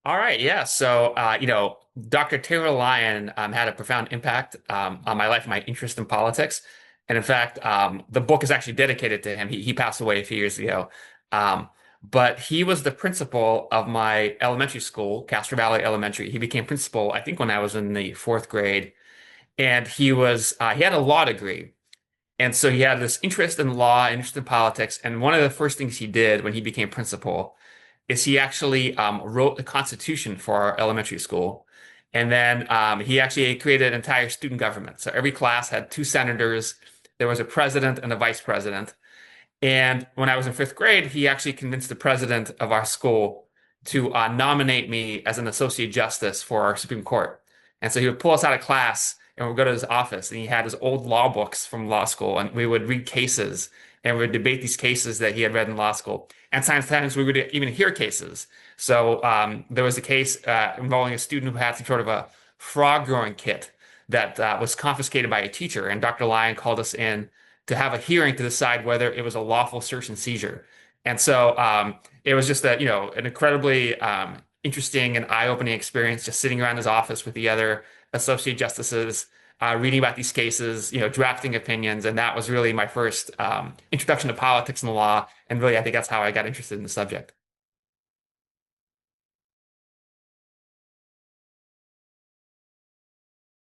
All right, yeah. So, Dr. Taylor Lyen had a profound impact on my life, my interest in politics. And in fact, the book is actually dedicated to him. He passed away a few years ago. Um, but he was the principal of my elementary school, Castro Valley Elementary. He became principal, I think, when I was in the fourth grade. And he had a law degree. And so he had this interest in law, interest in politics. And one of the first things he did when he became principal is he actually wrote the Constitution for our elementary school. And then he actually created an entire student government. So every class had two senators. There was a president and a vice president. And when I was in fifth grade, he actually convinced the president of our school to nominate me as an associate justice for our Supreme Court. And so he would pull us out of class and we'd go to his office and he had his old law books from law school and we would read cases and we would debate these cases that he had read in law school. And sometimes we would even hear cases. So there was a case involving a student who had some sort of a frog growing kit that was confiscated by a teacher. And Dr. Lyon called us in to have a hearing to decide whether it was a lawful search and seizure. And so it was just an incredibly interesting and eye-opening experience just sitting around his office with the other associate justices, reading about these cases, drafting opinions. And that was really my first introduction to politics and the law. And really, I think that's how I got interested in the subject.